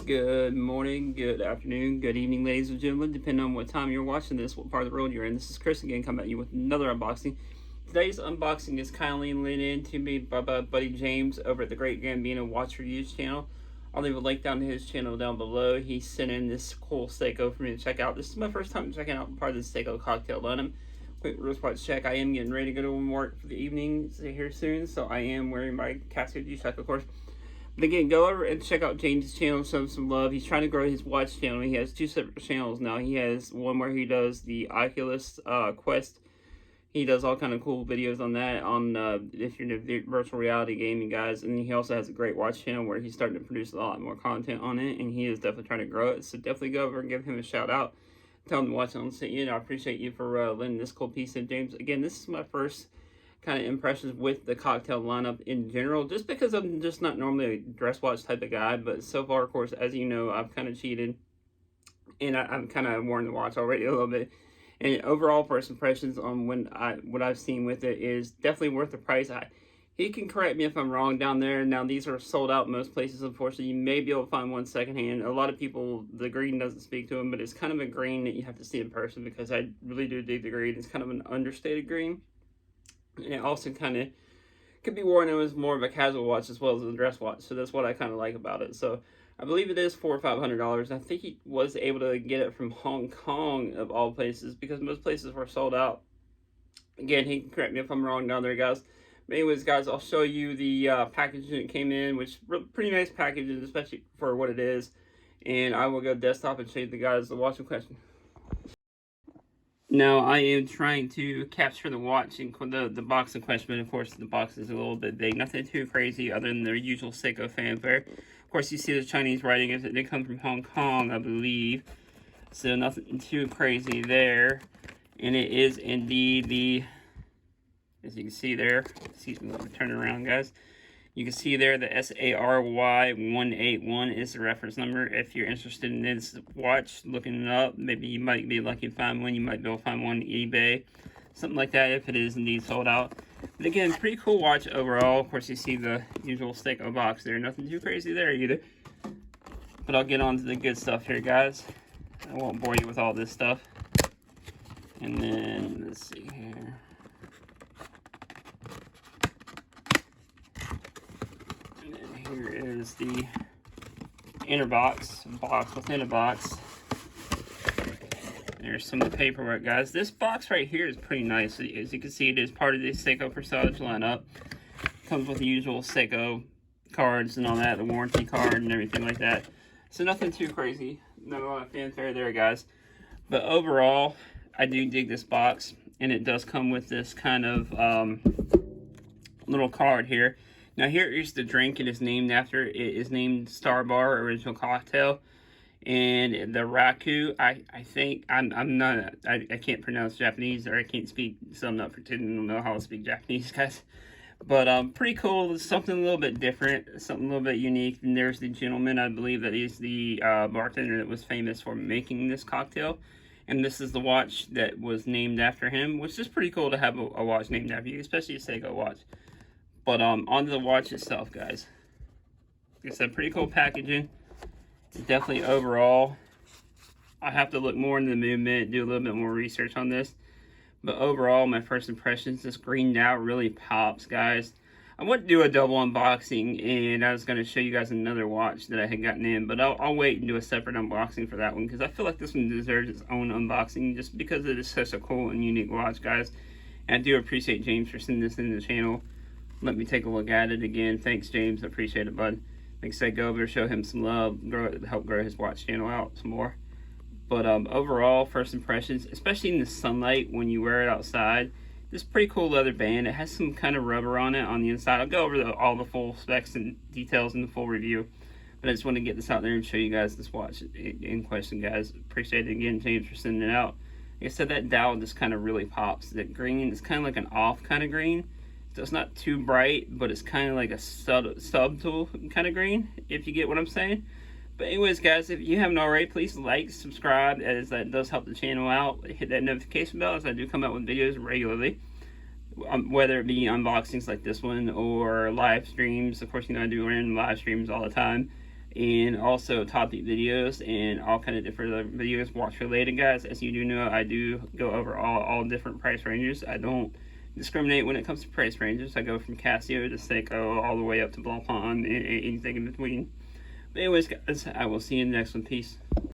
Good morning, good afternoon, good evening, ladies and gentlemen, depending on what time you're watching this, what part of the world you're in. This is Chris again, coming at you with another unboxing. Today's unboxing is kindly lent in to me by my buddy James over at the Great Gambino Watch Reviews channel. I'll leave a link down to his channel down below. He sent in this cool Seiko for me to check out. This is my first time checking out part of the Seiko cocktail lineup. Quick wristwatch check. I am getting ready to go to work for the evening here soon, so I am wearing my Casio G-Shock, of course. But again, go over and check out James' channel, show him some love. He's trying to grow his watch channel. He has two separate channels now. He has one where he does the Oculus Quest. He does all kind of cool videos on that, if you're into virtual reality gaming, guys. And he also has a great watch channel where he's starting to produce a lot more content on it, and he is definitely trying to grow it. So definitely go over and give him a shout out. Tell him to watch on. You know, I appreciate you for lending this cool piece in, James. Again, this is my first kind of impressions with the cocktail lineup in general, just because I'm just not normally a dress watch type of guy. But so far, of course, as you know, I've kind of cheated, and I'm kind of worn the watch already a little bit. And overall, first impressions on what I've seen with it is definitely worth the price. He can correct me if I'm wrong down there. Now, these are sold out most places, unfortunately. You may be able to find one secondhand. A lot of people, the green doesn't speak to them, but it's kind of a green that you have to see in person, because I really do dig the green. It's kind of an understated green. And it also kind of could be worn as more of a casual watch as well as a dress watch. So that's what I kind of like about it. So I believe it is $400 or $500. I think he was able to get it from Hong Kong, of all places, because most places were sold out. Again, he can correct me if I'm wrong down there, guys. But anyways, guys, I'll show you the packaging it came in, which pretty nice packaging, especially for what it is. And I will go desktop and show you the guys the watch in question. Now, I am trying to capture the watch in the box in question, but of course the box is a little bit big. Nothing too crazy other than their usual Seiko fanfare. Of course, you see the Chinese writing as it did come from Hong Kong, I believe. So nothing too crazy there. And it is indeed the, as you can see there, excuse me, let me turn it around, guys. You can see there the Sary181 is the reference number. If you're interested in this watch, looking it up, maybe you might be lucky to find one. You might be able to find one on eBay, something like that, if it is indeed sold out. But again, pretty cool watch overall. Of course, you see the usual Seiko box there. Nothing too crazy there either. But I'll get on to the good stuff here, guys. I won't bore you with all this stuff. And then, let's see here. Here is the inner box within a box. There's some of the paperwork, guys. This box right here is pretty nice. As you can see, it is part of the Seiko Presage lineup. Comes with the usual Seiko cards and all that, the warranty card and everything like that. So nothing too crazy. Not a lot of fanfare there, guys. But overall, I do dig this box. And it does come with this kind of little card here. Now here is the drink it is named after. It is named Starbar Original Cocktail. And the Raku, I think, I can't pronounce Japanese, or I can't speak, so I'm not pretending to know how to speak Japanese, guys. But pretty cool, something a little bit different, something a little bit unique. And there's the gentleman, I believe that is the bartender that was famous for making this cocktail. And this is the watch that was named after him, which is pretty cool to have a watch named after you, especially a Seiko watch. But onto the watch itself, guys. Like I said, pretty cool packaging. Definitely overall, I have to look more into the movement, do a little bit more research on this. But overall, my first impressions, this greened out really pops, guys. I want to do a double unboxing, and I was going to show you guys another watch that I had gotten in. But I'll wait and do a separate unboxing for that one, because I feel like this one deserves its own unboxing, just because it is such a cool and unique watch, guys. And I do appreciate James for sending this into the channel. Let me take a look at it again. Thanks, James. I appreciate it, bud. Like I said, go over, show him some love, help grow his watch channel out some more. But overall, first impressions, especially in the sunlight when you wear it outside, this pretty cool leather band. It has some kind of rubber on it on the inside. I'll go over all the full specs and details in the full review. But I just want to get this out there and show you guys this watch in question, guys. Appreciate it again, James, for sending it out. Like I said, that dial just kind of really pops. That green is kind of like an off kind of green. So it's not too bright, but it's kind of like a subtle kind of green, if you get what I'm saying. But anyways, guys, if you haven't already, please like, subscribe, as that does help the channel out. Hit that notification bell, as I do come out with videos regularly. Whether it be unboxings like this one or live streams. Of course, you know, I do random live streams all the time. and also top deep videos and all kind of different other videos watch related, guys. As you do know, I do go over all different price ranges. I don't discriminate when it comes to price ranges. I go from Casio to Seiko all the way up to Blancpain and anything in between. But anyways, guys, I will see you in the next one. Peace.